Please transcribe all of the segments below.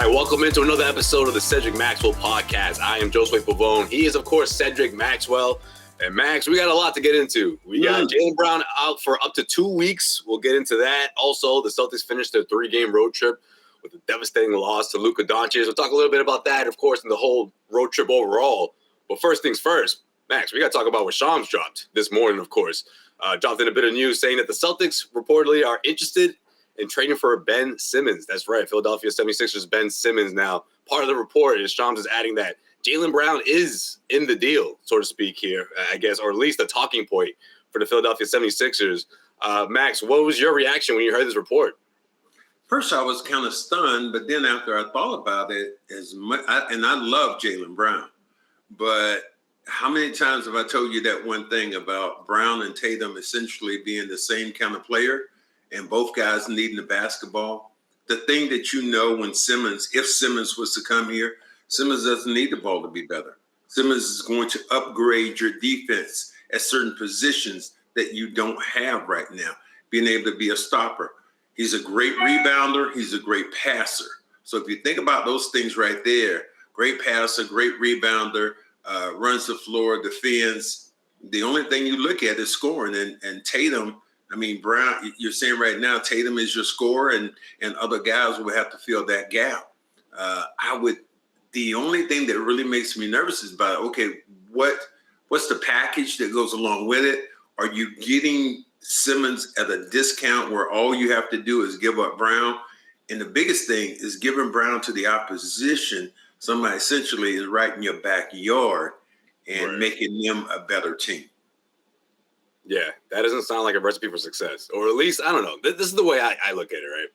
right, welcome into another episode of the Cedric Maxwell podcast. I am Josue Pavone. He is, of course, Cedric Maxwell. And Max, we got a lot to get into. We got Jaylen Brown out for up to 2 weeks. We'll get into that. Also, the Celtics finished their 3-game road trip with a devastating loss to Luka Doncic. We'll talk a little bit about that, of course, and the whole road trip overall. But first things first, Max, we got to talk about what Shams dropped this morning, of course. Dropped in a bit of news saying that the Celtics reportedly are interested in trading for Ben Simmons. That's right, Philadelphia 76ers Ben Simmons. Now, part of the report is Shams is adding that Jaylen Brown is in the deal, so to speak here, I guess, or at least a talking point for the Philadelphia 76ers. Max, what was your reaction when you heard this report? First, I was kind of stunned, but then after I thought about it, and I love Jaylen Brown, but how many times have I told you that one thing about Brown and Tatum essentially being the same kind of player and both guys needing the basketball? The thing that you know when if Simmons was to come here, Simmons doesn't need the ball to be better. Simmons is going to upgrade your defense at certain positions that you don't have right now, being able to be a stopper. He's a great rebounder. He's a great passer. So if you think about those things right there, great passer, great rebounder, runs the floor, defends. The only thing you look at is scoring. And Tatum, I mean, Brown, you're saying right now Tatum is your scorer and other guys will have to fill that gap. The only thing that really makes me nervous is about, okay, what's the package that goes along with it? Are you getting Simmons at a discount where all you have to do is give up Brown? And the biggest thing is giving Brown to the opposition. Somebody essentially is right in your backyard and making them a better team. Yeah, that doesn't sound like a recipe for success. Or at least, I don't know. This is the way I look at it, right?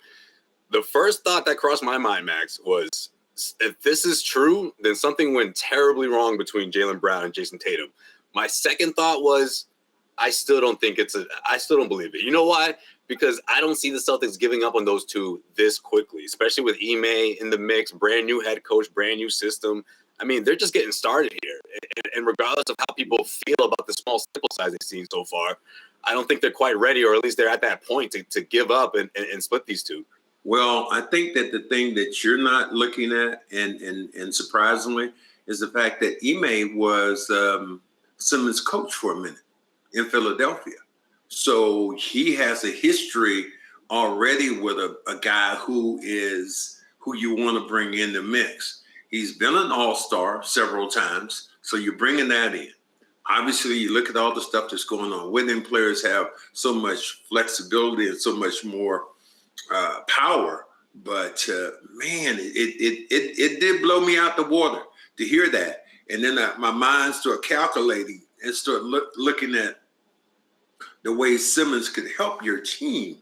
The first thought that crossed my mind, Max, was if this is true, then something went terribly wrong between Jaylen Brown and Jayson Tatum. My second thought was I still don't believe it. You know why? Because I don't see the Celtics giving up on those two this quickly, especially with Ime in the mix, brand new head coach, brand new system. I mean, they're just getting started here. And regardless of how people feel about the small sample size they've seen so far, I don't think they're quite ready, or at least they're at that point to give up and split these two. Well, I think that the thing that you're not looking at, and surprisingly, is the fact that Ime was Simmons' coach for a minute in Philadelphia. So he has a history already with a guy who you want to bring in the mix. He's been an all-star several times, so you're bringing that in. Obviously, you look at all the stuff that's going on. Winning players have so much flexibility and so much more power, but man, it did blow me out the water to hear that. And then my mind started calculating and start looking at the way Simmons could help your team.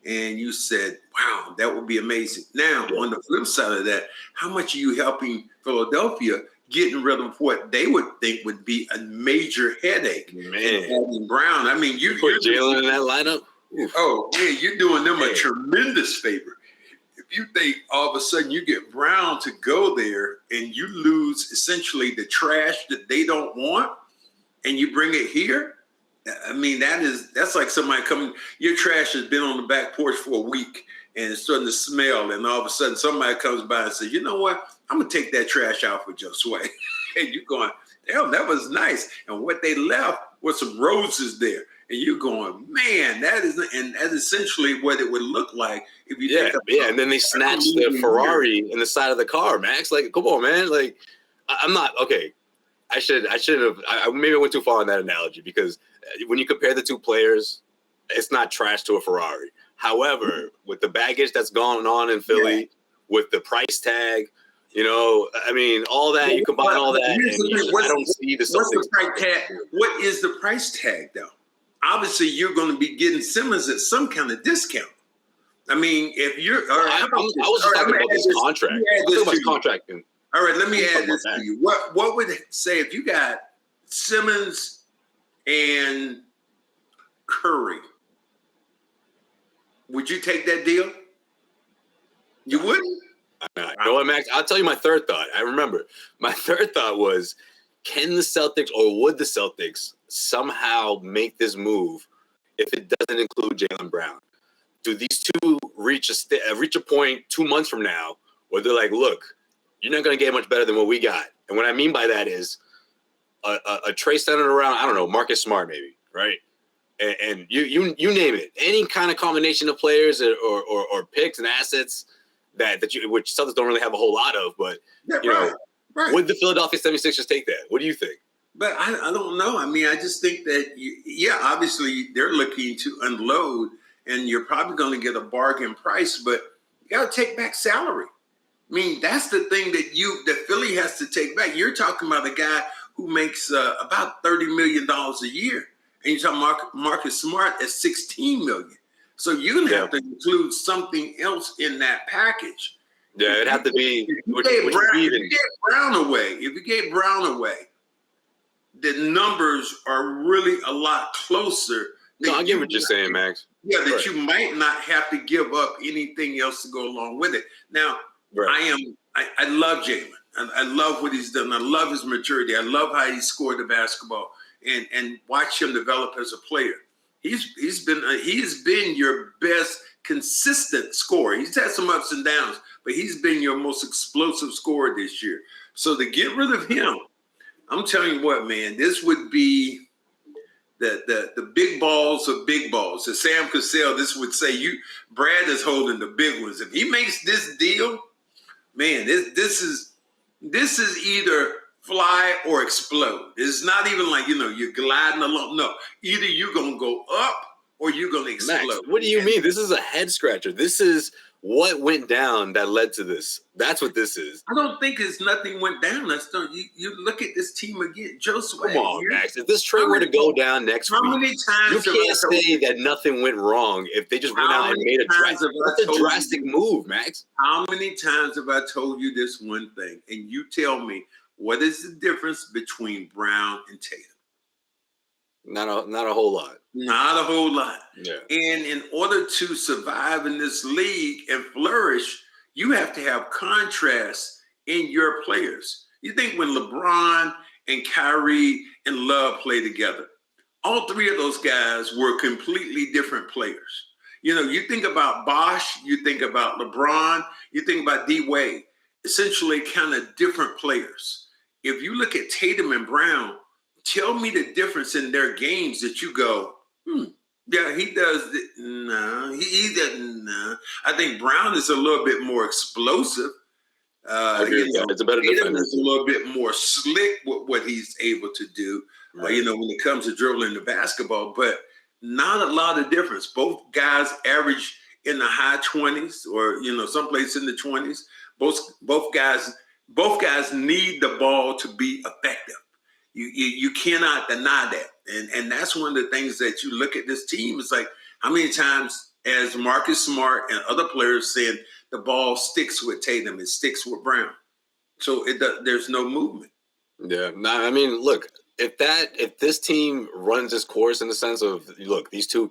And you said, wow, that would be amazing. Now, on the flip side of that, how much are you helping Philadelphia getting rid of what they would think would be a major headache? Man, and Brown, I mean, you put Jaylen in that lineup. Oh, man, you're doing them a tremendous favor. If you think all of a sudden you get Brown to go there and you lose essentially the trash that they don't want and you bring it here, I mean, that's like somebody coming, your trash has been on the back porch for a week and it's starting to smell, and all of a sudden somebody comes by and says, you know what, I'm going to take that trash out for Josue. And you're going, damn, that was nice. And what they left was some roses there. And you're going, man, that's essentially what it would look like if you and then they snatched the Ferrari in the side of the car, Max. Like, come on, man. Like, I'm not okay. I should have. Maybe I went too far on that analogy, because when you compare the two players, it's not trash to a Ferrari. However, with the baggage that's gone on in Philly, with the price tag, you know, I mean, all that, you combine all that, and I don't see the Celtics. Price tag? What is the price tag, though? Obviously, you're going to be getting Simmons at some kind of discount. I mean, if you're... I was just talking about this contract. All right, let me add this to you. What would it say if you got Simmons and Curry? Would you take that deal? You wouldn't? You know what, Max? I'll tell you my third thought. I remember. My third thought was, can the Celtics, or would the Celtics somehow make this move if it doesn't include Jaylen Brown? Do these two reach a point 2 months from now where they're like, look, you're not going to get much better than what we got. And what I mean by that is a trade centered around, I don't know, Marcus Smart maybe, right? And you name it, any kind of combination of players or picks and assets that you, which Celtics don't really have a whole lot of, but right. Would the Philadelphia 76ers take that? What do you think? But I don't know. I mean, I just think that, obviously they're looking to unload, and you're probably going to get a bargain price, but you got to take back salary. I mean, that's the thing that Philly has to take back. You're talking about a guy who makes about $30 million a year, and you're talking Marcus Smart at $16 million. So you're going to have to include something else in that package. Yeah, it'd have to be. If you gave Brown away, the numbers are really a lot closer. No, I get what you're saying, Max. Yeah, that you might not have to give up anything else to go along with it. Now, I love Jaylen. I love what he's done. I love his maturity. I love how he scored the basketball and watch him develop as a player. He's been your best consistent scorer. He's had some ups and downs, but he's been your most explosive scorer this year. So to get rid of him, I'm telling you what, man, this would be the big balls of big balls. As Sam Cassell, this would say, Brad is holding the big ones. If he makes this deal, man, this is either fly or explode. It's not even like, you're gliding along. No, either you're going to go up or you're going to explode. Max, what do you mean? This is a head scratcher. This is what went down that led to this. That's what this is. I don't think nothing went down. You look at this team again. Joseph. Come on, Max. If this trade were to go down next week, many times you can't say that nothing went wrong if they just went out and made a drastic move, Max. How many times have I told you this one thing? And you tell me, what is the difference between Brown and Tatum? Not a whole lot. Not a whole lot. Yeah. And in order to survive in this league and flourish, you have to have contrast in your players. You think when LeBron and Kyrie and Love play together, all three of those guys were completely different players. You think about Bosh, you think about LeBron, you think about D-Wade, essentially kind of different players. If you look at Tatum and Brown, tell me the difference in their games that you go, yeah, he does. No, he doesn't. No. I think Brown is a little bit more explosive. It's a better defender. Is a little bit more slick with what he's able to do, when it comes to dribbling the basketball, but not a lot of difference. Both guys average in the high 20s or, someplace in the 20s. Both guys need the ball to be effective. You cannot deny that. And that's one of the things that you look at this team. It's like, how many times as Marcus Smart and other players said the ball sticks with Tatum, it sticks with Brown. So there's no movement. Yeah. I mean, look, if this team runs its course in the sense of, look, these two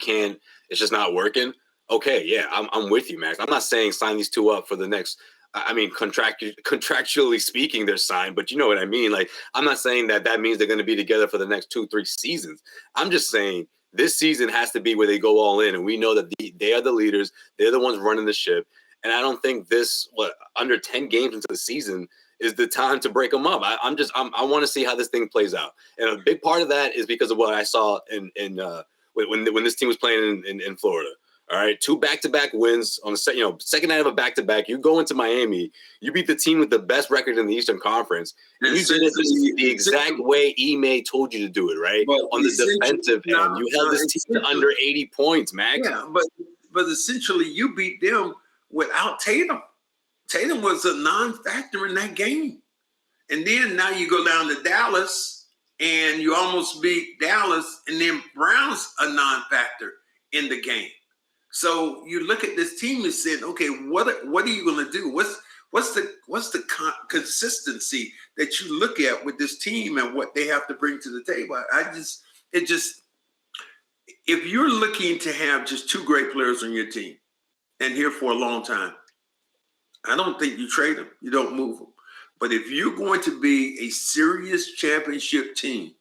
it's just not working. Okay, yeah, I'm with you, Max. I'm not saying sign these two up for the next. I mean, contractually speaking, they're signed, but you know what I mean? Like, I'm not saying that means they're going to be together for the next 2-3 seasons. I'm just saying this season has to be where they go all in, and we know that they are the leaders. They're the ones running the ship, and I don't think under 10 games into the season is the time to break them up. I want to see how this thing plays out, and a big part of that is because of what I saw when this team was playing in Florida. All right, 2 back-to-back wins on the second night of a back-to-back. You go into Miami, you beat the team with the best record in the Eastern Conference, and you did it the exact way Ime told you to do it, right? On the defensive end, you held this team to under 80 points, Max. Yeah, but essentially you beat them without Tatum. Tatum was a non-factor in that game, and then now you go down to Dallas and you almost beat Dallas, and then Brown's a non-factor in the game. So you look at this team and saying, okay, what are you going to do? What's the consistency that you look at with this team and what they have to bring to the table? If you're looking to have just 2 great players on your team and here for a long time, I don't think you trade them. You don't move them. But if you're going to be a serious championship team,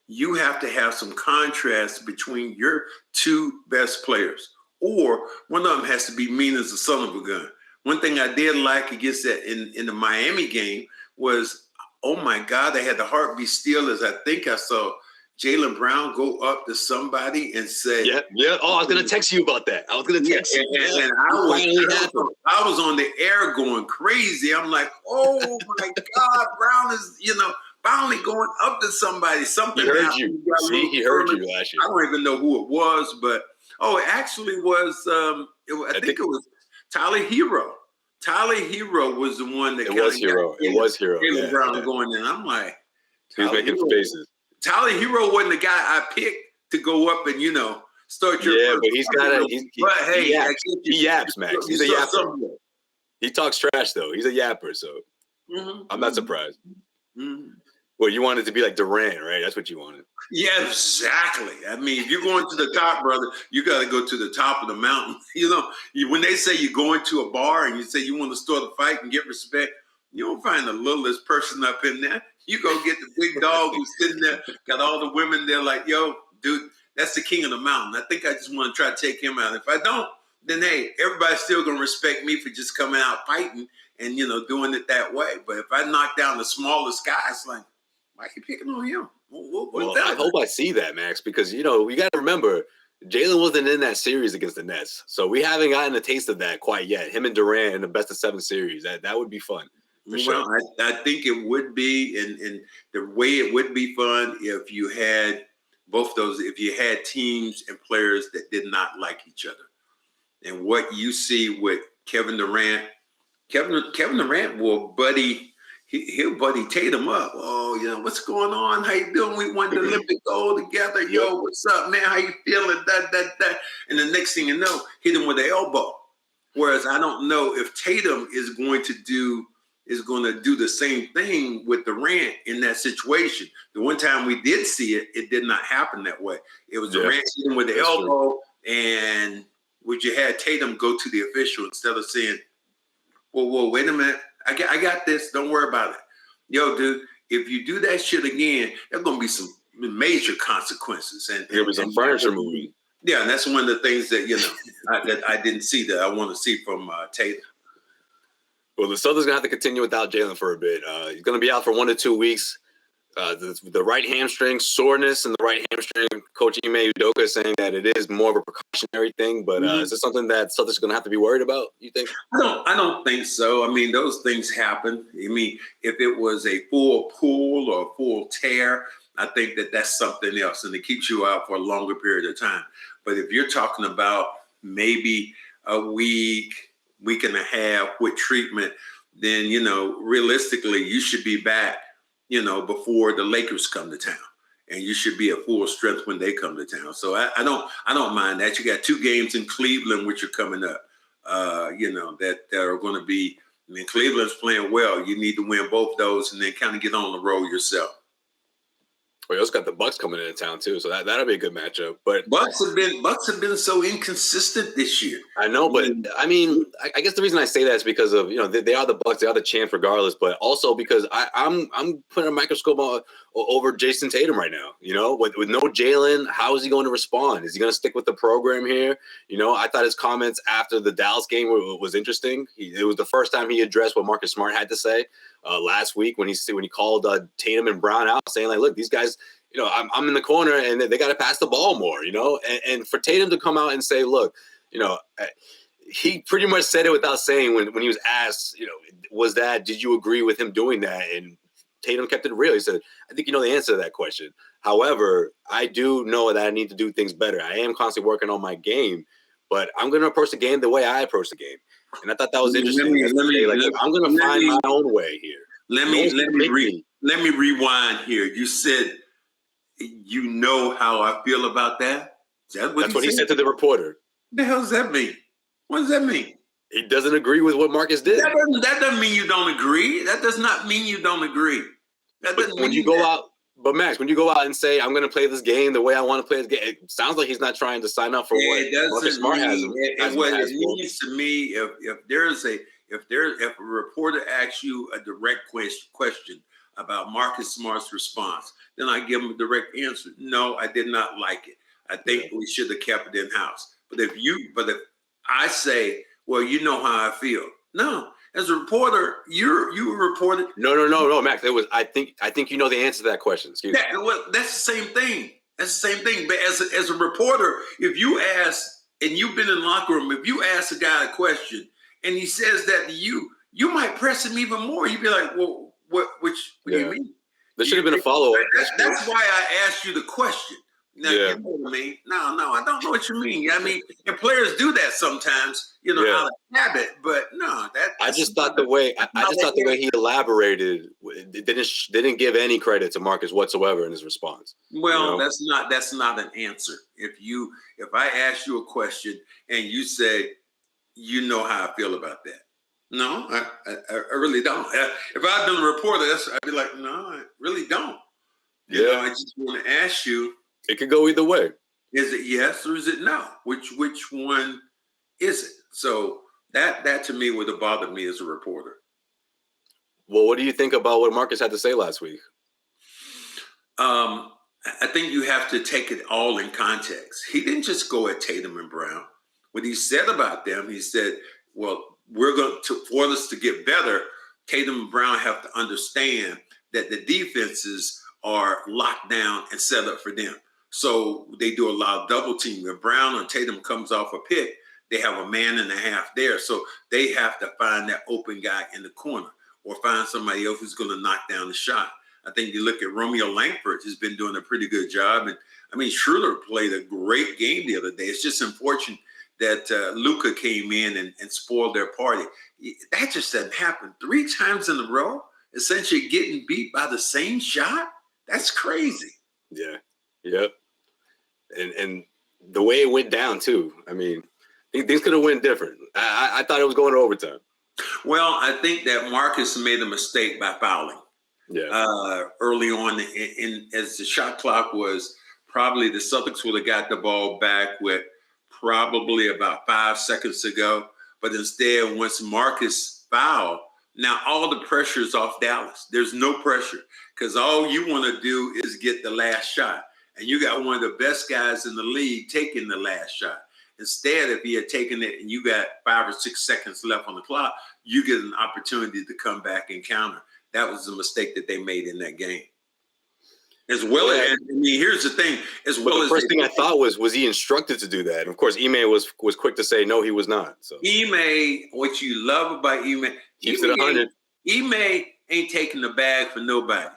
you have to have some contrast between your 2 best players. Or one of them has to be mean as the son of a gun. One thing I did like against that in the Miami game was, oh my God, they had the heart be still as I think I saw Jaylen Brown go up to somebody and say, yeah. Oh, I was going to text you about that. I was going to text you. And I was on the air going crazy. I'm like, oh my God, Brown is, finally going up to somebody. Something he heard you. See, he heard you last year. I don't even know who it was, but it actually was. I think it was Tyler Hero. Tyler Hero was the one that it was Hero. Jaylen Brown going in. I'm like, he was making faces. Tyler Hero wasn't the guy I picked to go up and start your. Yeah, but he's got he yaps, Max. He's a yapper. He talks trash though. He's a yapper, so I'm not surprised. Mm-hmm. Well, you wanted to be like Durant, right? That's what you wanted. Yeah, exactly. I mean, if you're going to the top, brother, you got to go to the top of the mountain. When they say you're going to a bar and you say you want to start a fight and get respect, you don't find the littlest person up in there. You go get the big dog who's sitting there, got all the women there like, yo, dude, that's the king of the mountain. I think I just want to try to take him out. If I don't, then, hey, everybody's still going to respect me for just coming out fighting and, doing it that way. But if I knock down the smallest guy, it's like, why are you picking on him? I hope I see that, Max, because, we got to remember, Jaylen wasn't in that series against the Nets. So we haven't gotten a taste of that quite yet. Him and Durant in the best of 7 series. That would be fun. Sure. I think it would be, and the way it would be fun if you had both those, if you had teams and players that did not like each other. And what you see with Kevin Durant will he'll buddy Tatum up. Oh, what's going on? How you doing? We won the Olympic gold together. Yo, what's up, man? How you feeling? That. And the next thing you know, hit him with the elbow. Whereas I don't know if Tatum is going to do the same thing with Durant in that situation. The one time we did see it, it did not happen that way. It was Durant hitting with the elbow, and would you had Tatum go to the official instead of saying, whoa, wait a minute. I got this. Don't worry about it. Yo, dude, if you do that shit again, there's going to be some major consequences. And there'll be some furniture moving. Yeah, and that's one of the things that, that I didn't see that I want to see from Tatum. Well, the Celtics are going to have to continue without Jaylen for a bit. He's going to be out for 1 to 2 weeks. The right hamstring soreness and the right hamstring, Coach Ime Udoka is saying that it is more of a precautionary thing. But is this something that Celtics are going to have to be worried about, you think? I don't think so. I mean, those things happen. I mean, if it was a full pull or a full tear, I think that's something else, and it keeps you out for a longer period of time. But if you're talking about maybe a week and a half with treatment, then, realistically, you should be back, before the Lakers come to town, and you should be at full strength when they come to town. So I don't mind that. You got 2 games in Cleveland, which are coming up, that are going to be, Cleveland's playing well. You need to win both those and then kind of get on the road yourself. We also got the Bucks coming into town too, so that'll be a good matchup. But Bucks have been so inconsistent this year. I know, but I mean, I guess the reason I say that is because of they are the Bucks, they are the champ regardless, but also because I'm putting a microscope over Jayson Tatum right now. With no Jaylen, how is he going to respond? Is he going to stick with the program here? I thought his comments after the Dallas game was interesting. It was the first time he addressed what Marcus Smart had to say last week when he called Tatum and Brown out, saying like, look, these guys. I'm in the corner and they got to pass the ball more, and for Tatum to come out and say, look, he pretty much said it without saying when he was asked, did you agree with him doing that? And Tatum kept it real. He said, I think you know the answer to that question. However, I do know that I need to do things better. I am constantly working on my game, but I'm going to approach the game the way I approach the game. And I thought that was interesting. I'm going to find my own way here. Let me rewind here. You said, you know how I feel about that? That's what he said to the reporter. What the hell does that mean? What does that mean? He doesn't agree with what Marcus did. That doesn't mean you don't agree. That does not mean you don't agree. When you go out and say, I'm going to play this game the way I want to play this game, it sounds like he's not trying to sign up for what Marcus Smart has. What it means to me, if a reporter asks you a direct question about Marcus Smart's response, then I give him a direct answer. No, I did not like it. I think we should have kept it in-house. But if I say, well, you know how I feel. No. As a reporter, you reported. No, Max. I think you know the answer to that question. Excuse me. Well, that's the same thing. That's the same thing. But as a reporter, if you ask, and you've been in the locker room, if you ask a guy a question and he says that to you, you might press him even more. You'd be like, well, what do you mean? There should have been a follow-up. That's why I asked you the question. Now, you know what I mean? No, I don't know what you mean. I mean, and players do that sometimes, out of habit. But no, I just thought the way he elaborated didn't give any credit to Marcus whatsoever in his response. Well, that's not an answer. If I ask you a question and you say, you know how I feel about that. No, I really don't. If I'd been a reporter, I'd be like, no, I really don't. I just want to ask you. It could go either way. Is it yes or is it no? Which one is it? So that to me would have bothered me as a reporter. Well, what do you think about what Marcus had to say last week? I think you have to take it all in context. He didn't just go at Tatum and Brown. What he said about them, he said, well, for us to get better, Tatum and Brown have to understand that the defenses are locked down and set up for them. So they do a lot of double teaming. If Brown or Tatum comes off a pick, they have a man and a half there. So they have to find that open guy in the corner or find somebody else who's going to knock down the shot. I think you look at Romeo Langford, who's been doing a pretty good job. And I mean, Schroeder played a great game the other day. It's just unfortunate that Luka came in and spoiled their party. That just doesn't happen 3 times in a row, essentially getting beat by the same shot. That's crazy. Yeah. Yep. And the way it went down too. I mean, things could have went different. I thought it was going to overtime. Well, I think that Marcus made a mistake by fouling. Yeah. Early on, as the shot clock was, probably the Celtics would have got the ball back with probably about 5 seconds to go. But instead, once Marcus fouled, now all the pressure is off Dallas. There's no pressure because all you want to do is get the last shot. And you got one of the best guys in the league taking the last shot. Instead, if he had taken it and you got 5 or 6 seconds left on the clock, you get an opportunity to come back and counter. That was the mistake that they made in that game. As well as, I mean, here's the thing. The first thing I thought was he instructed to do that? And of course, Ime was quick to say no, he was not. So Ime, what you love about Ime, keeps it 100. Ime ain't taking the bag for nobody.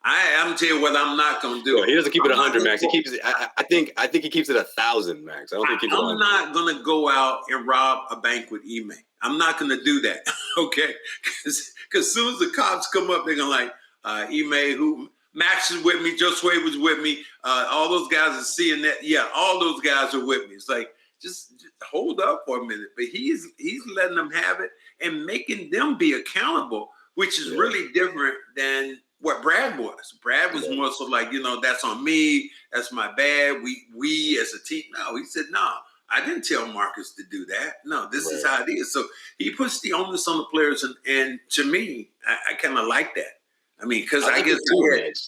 I'm tell you what I'm not gonna do. No, he doesn't keep it 100, Max. He keeps it. I think he keeps it 1,000, Max. I don't think he keeps it 100. I'm not gonna go out and rob a bank with Ime. I'm not gonna do that. Okay, because as soon as the cops come up, they're gonna like Ime, who Max is with me, Joe Sway was with me. All those guys are seeing that. Yeah, all those guys are with me. It's like just hold up for a minute. But he's letting them have it and making them be accountable, which is really different than what Brad was. Brad was more so like, that's on me. That's my bad. We as a team. No, he said, no, I didn't tell Marcus to do that. No, this is how it is. So he puts the onus on the players. And to me, I kind of like that. I mean, because I guess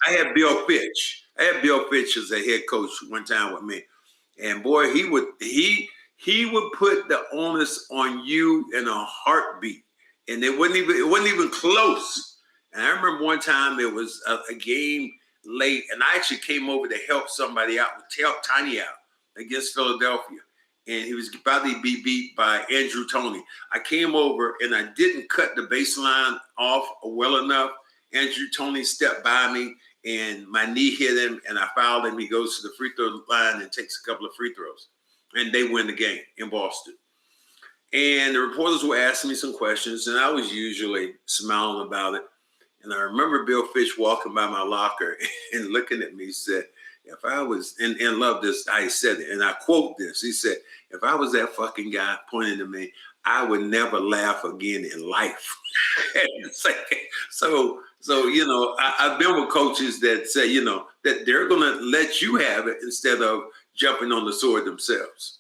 I had Bill Fitch. I had Bill Fitch as a head coach one time with me. And boy, he would put the onus on you in a heartbeat. And it wasn't even close. And I remember one time it was a game late, and I actually came over to help somebody out, help Tiny out against Philadelphia. And he was about to be beat by Andrew Toney. I came over, and I didn't cut the baseline off well enough. Andrew Toney stepped by me, and my knee hit him, and I fouled him. He goes to the free throw line and takes a couple of free throws. And they win the game in Boston. And the reporters were asking me some questions, and I was usually smiling about it. And I remember Bill Fitch walking by my locker and looking at me, he said, if I was, and love this, I said it, and I quote this. He said, if I was that fucking guy pointing to me, I would never laugh again in life. So I've been with coaches that say, that they're going to let you have it instead of jumping on the sword themselves.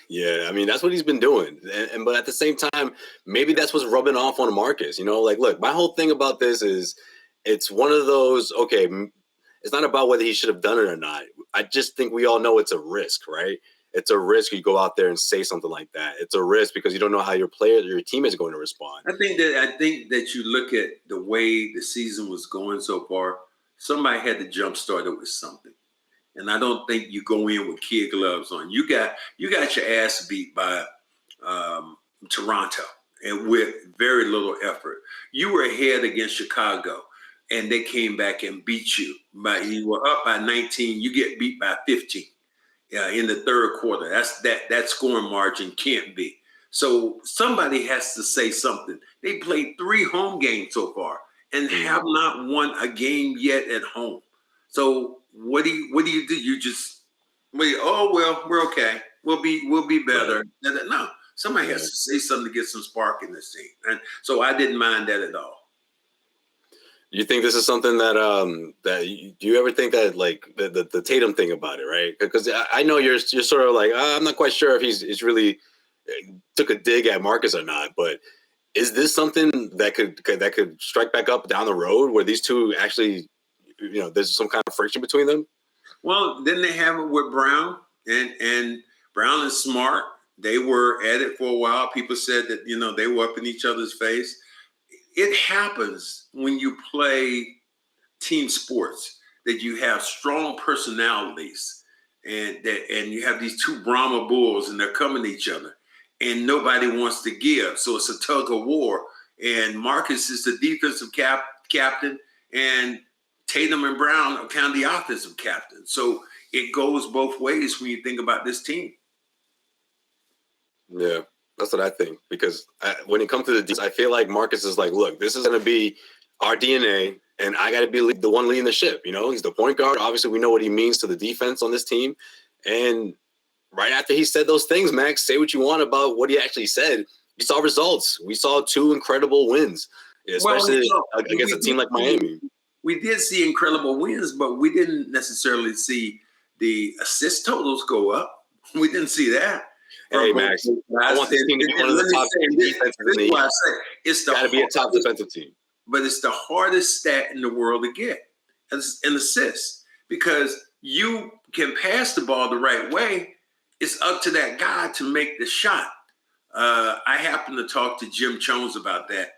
Yeah, I mean, that's what he's been doing. But at the same time, maybe that's what's rubbing off on Marcus. Like, look, my whole thing about this is it's one of those, okay, it's not about whether he should have done it or not. I just think we all know it's a risk, right? it's a risk you go out there and say something like that. It's a risk because you don't know how your team is going to respond. I think that you look at the way the season was going so far. Somebody had to jump start it with something, and I don't think you go in with kid gloves on. You got your ass beat by Toronto, and with very little effort. You were ahead against Chicago, and they came back and beat you. You were up by 19. You get beat by 15 in the third quarter. That scoring margin can't be. So somebody has to say something. They played 3 home games so far and have not won a game yet at home. So what do you do? You just we're okay. We'll be better. No, somebody has to say something to get some spark in this team. And so I didn't mind that at all. You think this is something that do you ever think that like the Tatum thing about it, right? Because I know you're sort of like I'm not quite sure if he's really took a dig at Marcus or not, but is this something that could strike back up down the road where these two actually, there's some kind of friction between them? Well, didn't they have it with Brown? And Brown is smart. They were at it for a while. People said that, they were up in each other's face. It happens when you play team sports that you have strong personalities and you have these two Brahma bulls and they're coming to each other and nobody wants to give. So it's a tug of war. And Marcus is the defensive captain and Tatum and Brown are kind of the offensive captain. So it goes both ways when you think about this team. Yeah, that's what I think. Because when it comes to the defense, I feel like Marcus is like, look, this is going to be our DNA, and I got to be the one leading the ship. He's the point guard. Obviously, we know what he means to the defense on this team. And right after he said those things, Max, say what you want about what he actually said. We saw results. We saw 2 incredible wins, especially against a team like Miami. We did see incredible wins, but we didn't necessarily see the assist totals go up. We didn't see that. Hey, Max, I want this team to be one of the top 10 defenses in the league. It's got to be a top defensive team. But it's the hardest stat in the world to get, an assist, because you can pass the ball the right way. It's up to that guy to make the shot. I happened to talk to Jim Jones about that,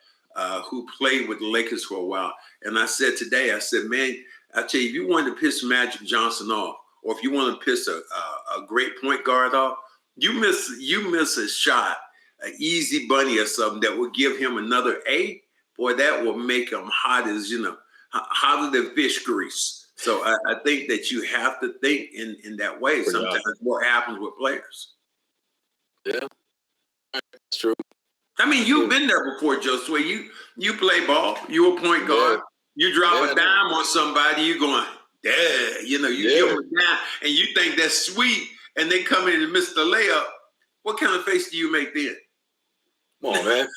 who played with the Lakers for a while. And I said today, man, I tell you, if you wanted to piss Magic Johnson off, or if you want to piss a great point guard off, you miss a shot, an easy bunny or something that will give him another A. Boy, that will make him hot as, hotter than fish grease. So I think that you have to think in that way. Sometimes what happens with players. Yeah, that's true. I mean, you've been there before, Josue. You play ball. You a point guard. You drop a dime on somebody. You going, give them a dime, and you think that's sweet, and they come in and miss the layup. What kind of face do you make then? Come on, man.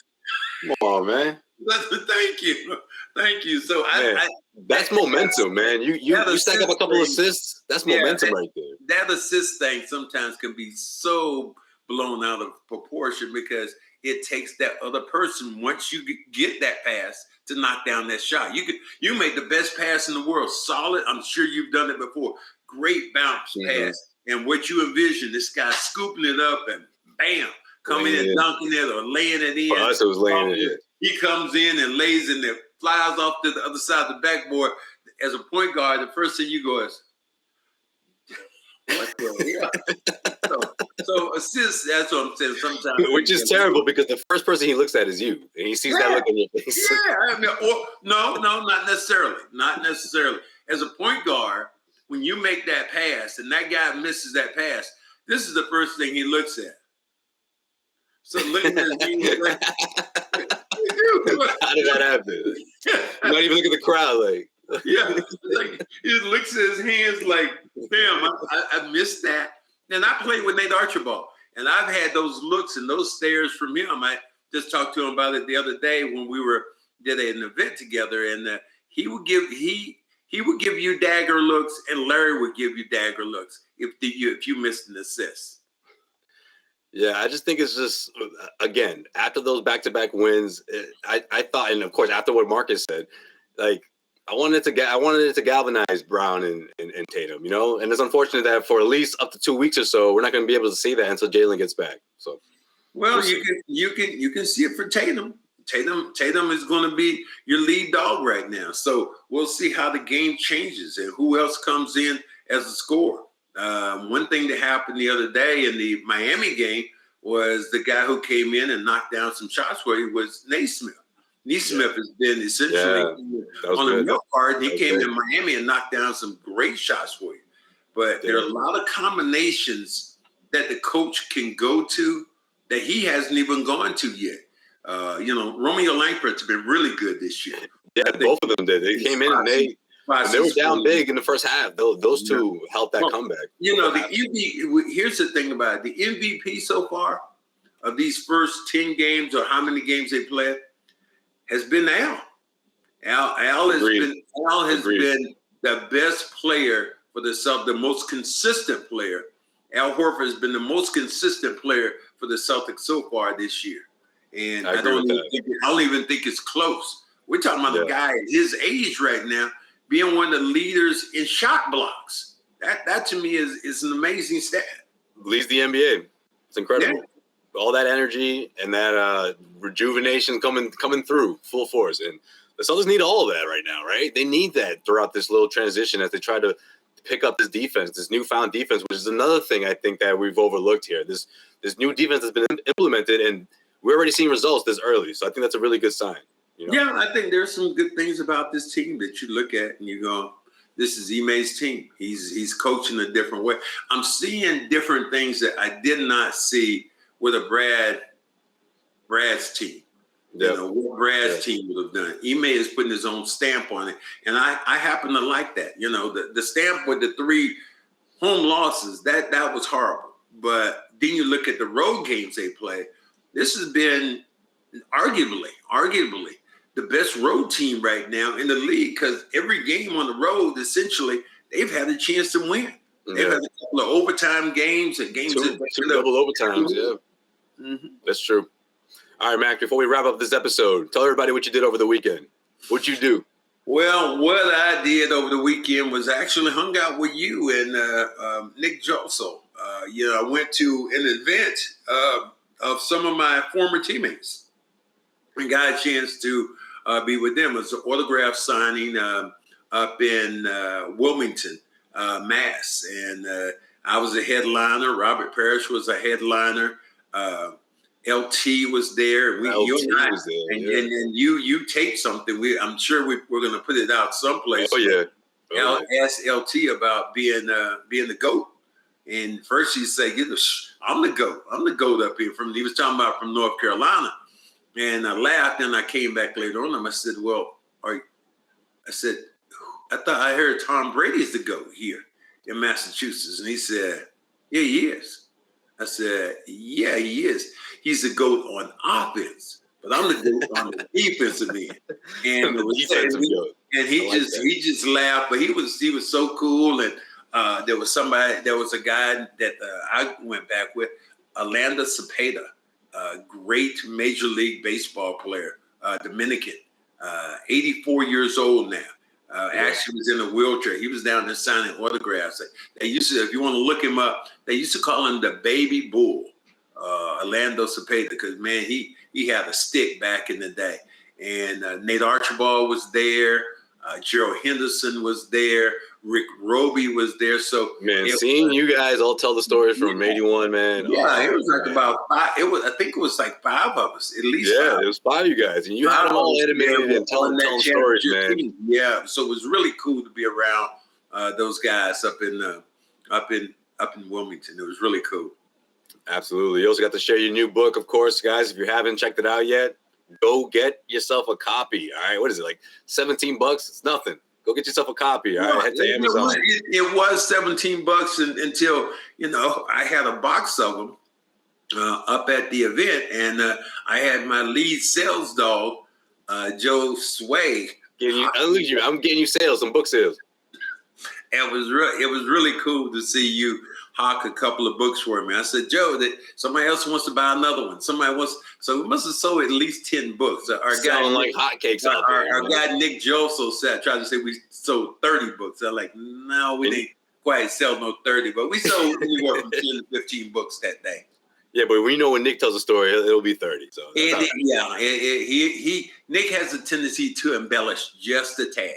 Come on, man. Thank you. So that's momentum, man. You stack up a couple assists. That's momentum right there. That assist thing sometimes can be so blown out of proportion because it takes that other person, once you get that pass, to knock down that shot. You make the best pass in the world, solid. I'm sure you've done it before. Great bounce pass, and what you envision, this guy scooping it up and bam, coming in, dunking it or laying it in. For us, it was laying it in. He comes in and lays in there, flies off to the other side of the backboard. As a point guard, the first thing you go is, what the hell? So assists, that's what I'm saying. Sometimes, which is terrible because the first person he looks at is you, and he sees that look on your face. Yeah, I mean, no, not necessarily. Not necessarily. As a point guard, when you make that pass and that guy misses that pass, this is the first thing he looks at. So look at this. How did that happen? You not even look at the crowd, like. Yeah, like he looks at his hands like, damn, I missed that. And I played with Nate Archibald, and I've had those looks and those stares from him. I just talked to him about it the other day when we did an event together, and he would give you dagger looks, and Larry would give you dagger looks if you missed an assist. Yeah, I just think it's just, again, after those back-to-back wins, I thought, and of course, after what Marcus said, like, I wanted it to galvanize Brown and Tatum, you know, and it's unfortunate that for at least up to 2 weeks or so, we're not going to be able to see that until Jalen gets back. So, well, you can see it for Tatum. Tatum is going to be your lead dog right now. So we'll see how the game changes and who else comes in as a scorer. One thing that happened the other day in the Miami game was the guy who came in and knocked down some shots for you was Naismith. Naismith has been essentially on the milk card. He came in Miami and knocked down some great shots for you. But there are a lot of combinations that the coach can go to that he hasn't even gone to yet. Romeo Langford's been really good this year. Yeah, both of them did. They came in and they were down big in the first half. Those two helped that comeback. Here's the thing about it. The MVP so far of these first 10 games or how many games they played has been Al. Al has been the best player for the Celtics, the most consistent player. Al Horford has been the most consistent player for the Celtics so far this year. And I don't even think it's close. We're talking about a guy at his age right now being one of the leaders in shot blocks. That to me is an amazing stat. Leads the NBA. It's incredible. Yeah. All that energy and that rejuvenation coming through full force. And the Celtics need all of that right now, right? They need that throughout this little transition as they try to pick up this defense, this newfound defense, which is another thing I think that we've overlooked here. This new defense has been implemented, and we're already seeing results this early. So I think that's a really good sign. You know? Yeah, I think there's some good things about this team that you look at and you go, this is Ime's team. He's coaching a different way. I'm seeing different things that I did not see with a Brad's team. Yep. You know, what Brad's team would have done. Ime is putting his own stamp on it. And I happen to like that. You know, the stamp with the 3 home losses, that was horrible. But then you look at the road games they play. This has been arguably the best road team right now in the league because every game on the road, essentially, they've had a chance to win. Yeah. They've had a couple of overtime games and games. Two double overtimes, yeah. Mm-hmm. That's true. All right, Mac, before we wrap up this episode, tell everybody what you did over the weekend. What'd you do? Well, what I did over the weekend was actually hung out with you and Nick Joso. I went to an event of some of my former teammates and got a chance to be with them. It was an autograph signing up in Wilmington, Mass. And I was a headliner. Robert Parish was a headliner. LT was there. And you taped something. I'm sure we're going to put it out someplace. Oh yeah. Asked LT about being the GOAT. And first he said, I'm the GOAT. I'm the GOAT up here. He was talking about from North Carolina. And I laughed, and I came back later on. And I said, I thought I heard Tom Brady's the GOAT here in Massachusetts. And he said, yeah, he is. I said, yeah, he is. He's the GOAT on offense, but I'm the GOAT on the defensive end. And he just laughed, but he was so cool. And there was a guy that I went back with, Orlando Cepeda, a great Major League Baseball player, Dominican, 84 years old now. Actually was in a wheelchair. He was down there signing autographs. They used to, if you want to look him up, they used to call him the Baby Bull, Orlando Cepeda, because, man, he had a stick back in the day. And Nate Archibald was there. Gerald Henderson was there. Rick Roby was there. So, man, seeing you guys all tell the stories from 81, man. Yeah, it was like about 5. I think it was like 5 of us, at least. Yeah, 5. It was 5 of you guys, and you had them all animated and telling stories, man. Team. Yeah, so it was really cool to be around those guys up in Wilmington. It was really cool. Absolutely. You also got to share your new book, of course, guys. If you haven't checked it out yet, go get yourself a copy. All right, what is it, like $17? It's nothing. Go get yourself a copy. All right, head to Amazon. It was $17 until I had a box of them up at the event, and I had my lead sales dog, Joe Sway. I'm getting you sales, some book sales. It was really cool to see you hawk a couple of books for me. I said, Joe, that somebody else wants to buy another one. Somebody wants, so we must have sold at least 10 books. Our Selling guy, like hotcakes out there. Our guy Nick Joso tried to say we sold 30 books. I'm like, no, we didn't quite sell no 30, but we sold anywhere from 10 to 15 books that day. Yeah, but we know when Nick tells a story, it'll be 30. So Nick has a tendency to embellish just a tad.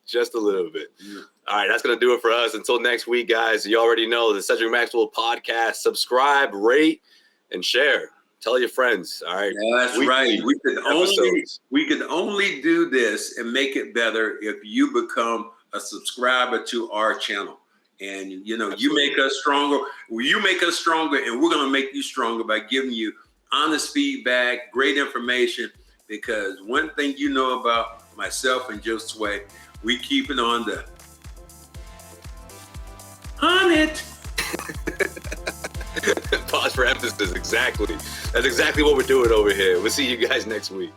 Just a little bit. Yeah. All right, that's going to do it for us. Until next week, guys, you already know the Cedric Maxwell podcast. Subscribe, rate, and share. Tell your friends. All right. Yeah, that's right. We could only do this and make it better if you become a subscriber to our channel. And, you make us stronger. You make us stronger, and we're going to make you stronger by giving you honest feedback, great information, because one thing you know about myself and Joe Sway, we keep it on the it. Pause for emphasis. Exactly. That's exactly what we're doing over here. We'll see you guys next week.